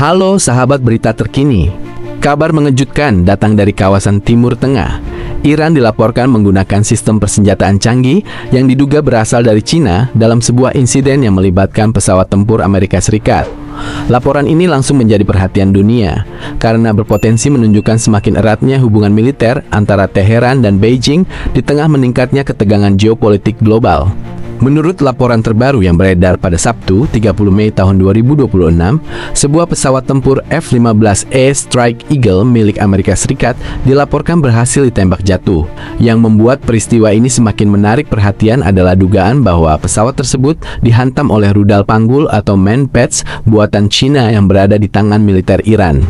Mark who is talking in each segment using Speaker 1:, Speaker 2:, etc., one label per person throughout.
Speaker 1: Halo sahabat berita terkini. Kabar mengejutkan datang dari kawasan Timur Tengah. Iran dilaporkan menggunakan sistem persenjataan canggih yang diduga berasal dari Cina dalam sebuah insiden yang melibatkan pesawat tempur Amerika Serikat. Laporan ini langsung menjadi perhatian dunia karena berpotensi menunjukkan semakin eratnya hubungan militer antara Teheran dan Beijing di tengah meningkatnya ketegangan geopolitik global. Menurut laporan terbaru yang beredar pada Sabtu, 30 Mei tahun 2026, sebuah pesawat tempur F-15E Strike Eagle milik Amerika Serikat dilaporkan berhasil ditembak jatuh. Yang membuat peristiwa ini semakin menarik perhatian adalah dugaan bahwa pesawat tersebut dihantam oleh rudal panggul atau manpads buatan Cina yang berada di tangan militer Iran.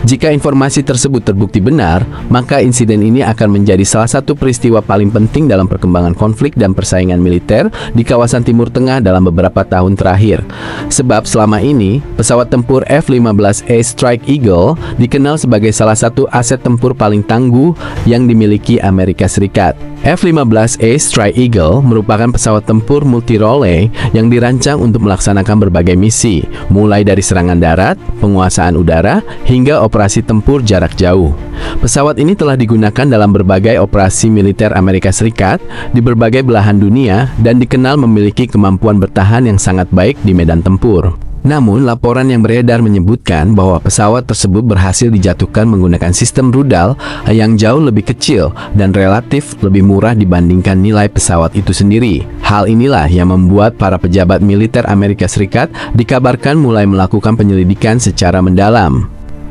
Speaker 1: Jika informasi tersebut terbukti benar, maka insiden ini akan menjadi salah satu peristiwa paling penting dalam perkembangan konflik dan persaingan militer di kawasan Timur Tengah dalam beberapa tahun terakhir. Sebab selama ini, pesawat tempur F-15E Strike Eagle dikenal sebagai salah satu aset tempur paling tangguh yang dimiliki Amerika Serikat. F-15E Strike Eagle merupakan pesawat tempur multi-role yang dirancang untuk melaksanakan berbagai misi, mulai dari serangan darat, penguasaan udara, hingga operasi tempur jarak jauh. Pesawat ini telah digunakan dalam berbagai operasi militer Amerika Serikat di berbagai belahan dunia dan dikenal memiliki kemampuan bertahan yang sangat baik di medan tempur. Namun, laporan yang beredar menyebutkan bahwa pesawat tersebut berhasil dijatuhkan menggunakan sistem rudal yang jauh lebih kecil dan relatif lebih murah dibandingkan nilai pesawat itu sendiri. Hal inilah yang membuat para pejabat militer Amerika Serikat dikabarkan mulai melakukan penyelidikan secara mendalam.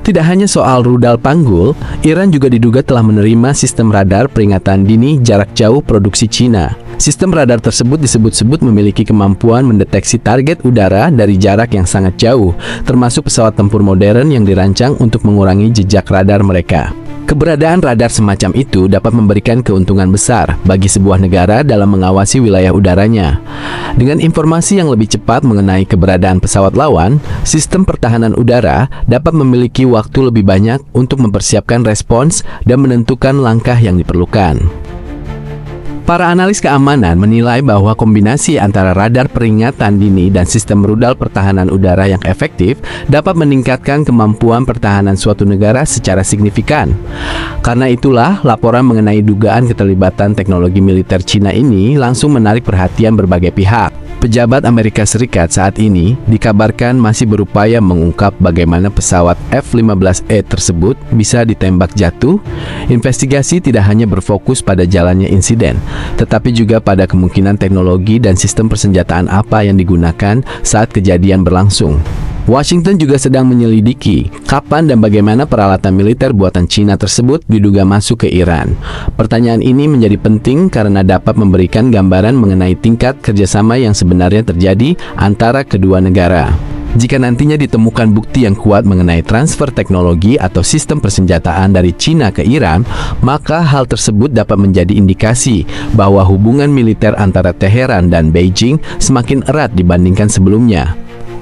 Speaker 1: Tidak hanya soal rudal panggul, Iran juga diduga telah menerima sistem radar peringatan dini jarak jauh produksi Cina. Sistem radar tersebut disebut-sebut memiliki kemampuan mendeteksi target udara dari jarak yang sangat jauh, termasuk pesawat tempur modern yang dirancang untuk mengurangi jejak radar mereka. Keberadaan radar semacam itu dapat memberikan keuntungan besar bagi sebuah negara dalam mengawasi wilayah udaranya. Dengan informasi yang lebih cepat mengenai keberadaan pesawat lawan, sistem pertahanan udara dapat memiliki waktu lebih banyak untuk mempersiapkan respons dan menentukan langkah yang diperlukan. Para analis keamanan menilai bahwa kombinasi antara radar peringatan dini dan sistem rudal pertahanan udara yang efektif dapat meningkatkan kemampuan pertahanan suatu negara secara signifikan. Karena itulah, laporan mengenai dugaan keterlibatan teknologi militer Cina ini langsung menarik perhatian berbagai pihak. Pejabat Amerika Serikat saat ini dikabarkan masih berupaya mengungkap bagaimana pesawat F-15E tersebut bisa ditembak jatuh. Investigasi tidak hanya berfokus pada jalannya insiden, tetapi juga pada kemungkinan teknologi dan sistem persenjataan apa yang digunakan saat kejadian berlangsung. Washington juga sedang menyelidiki kapan dan bagaimana peralatan militer buatan Cina tersebut diduga masuk ke Iran. Pertanyaan ini menjadi penting karena dapat memberikan gambaran mengenai tingkat kerjasama yang sebenarnya terjadi antara kedua negara. Jika nantinya ditemukan bukti yang kuat mengenai transfer teknologi atau sistem persenjataan dari Cina ke Iran, maka hal tersebut dapat menjadi indikasi bahwa hubungan militer antara Teheran dan Beijing semakin erat dibandingkan sebelumnya.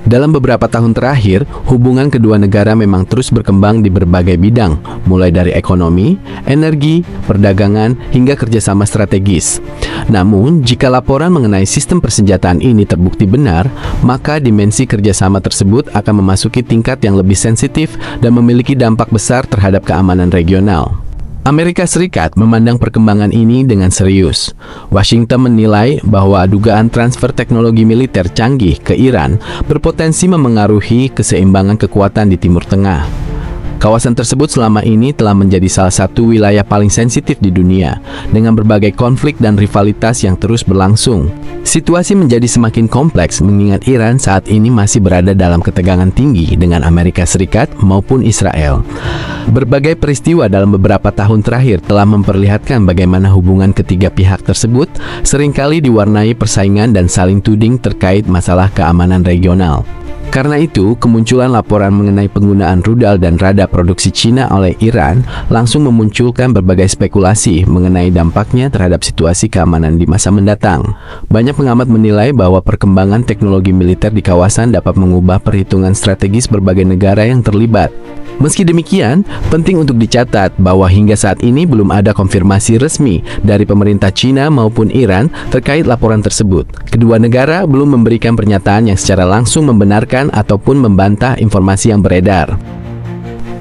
Speaker 1: Dalam beberapa tahun terakhir, hubungan kedua negara memang terus berkembang di berbagai bidang, mulai dari ekonomi, energi, perdagangan, hingga kerjasama strategis. Namun, jika laporan mengenai sistem persenjataan ini terbukti benar, maka dimensi kerjasama tersebut akan memasuki tingkat yang lebih sensitif dan memiliki dampak besar terhadap keamanan regional. Amerika Serikat memandang perkembangan ini dengan serius. Washington menilai bahwa dugaan transfer teknologi militer canggih ke Iran berpotensi memengaruhi keseimbangan kekuatan di Timur Tengah. Kawasan tersebut selama ini telah menjadi salah satu wilayah paling sensitif di dunia, dengan berbagai konflik dan rivalitas yang terus berlangsung. Situasi menjadi semakin kompleks mengingat Iran saat ini masih berada dalam ketegangan tinggi dengan Amerika Serikat maupun Israel. Berbagai peristiwa dalam beberapa tahun terakhir telah memperlihatkan bagaimana hubungan ketiga pihak tersebut seringkali diwarnai persaingan dan saling tuding terkait masalah keamanan regional. Karena itu, kemunculan laporan mengenai penggunaan rudal dan radar produksi Cina oleh Iran langsung memunculkan berbagai spekulasi mengenai dampaknya terhadap situasi keamanan di masa mendatang. Banyak pengamat menilai bahwa perkembangan teknologi militer di kawasan dapat mengubah perhitungan strategis berbagai negara yang terlibat. Meski demikian, penting untuk dicatat bahwa hingga saat ini belum ada konfirmasi resmi dari pemerintah China maupun Iran terkait laporan tersebut. Kedua negara belum memberikan pernyataan yang secara langsung membenarkan ataupun membantah informasi yang beredar.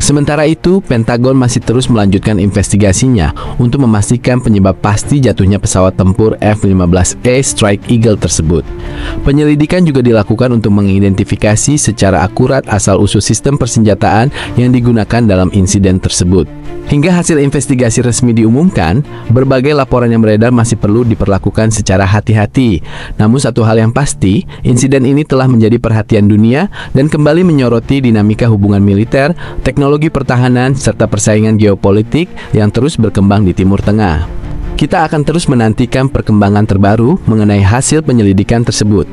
Speaker 1: Sementara itu, Pentagon masih terus melanjutkan investigasinya untuk memastikan penyebab pasti jatuhnya pesawat tempur F-15A Strike Eagle tersebut. Penyelidikan juga dilakukan untuk mengidentifikasi secara akurat asal-usul sistem persenjataan yang digunakan dalam insiden tersebut. Hingga hasil investigasi resmi diumumkan, berbagai laporan yang beredar masih perlu diperlakukan secara hati-hati. Namun satu hal yang pasti, insiden ini telah menjadi perhatian dunia dan kembali menyoroti dinamika hubungan militer, teknologi pertahanan, serta persaingan geopolitik yang terus berkembang di Timur Tengah. Kita akan terus menantikan perkembangan terbaru mengenai hasil penyelidikan tersebut.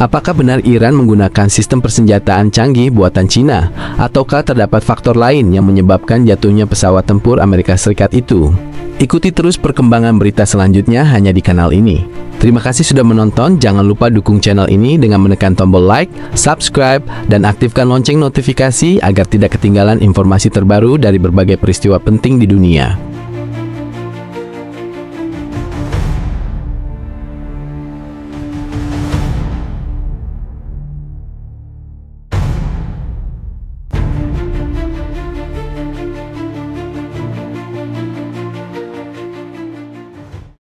Speaker 1: Apakah benar Iran menggunakan sistem persenjataan canggih buatan Cina, ataukah terdapat faktor lain yang menyebabkan jatuhnya pesawat tempur Amerika Serikat itu? Ikuti terus perkembangan berita selanjutnya hanya di kanal ini. Terima kasih sudah menonton, jangan lupa dukung channel ini dengan menekan tombol like, subscribe, dan aktifkan lonceng notifikasi agar tidak ketinggalan informasi terbaru dari berbagai peristiwa penting di dunia.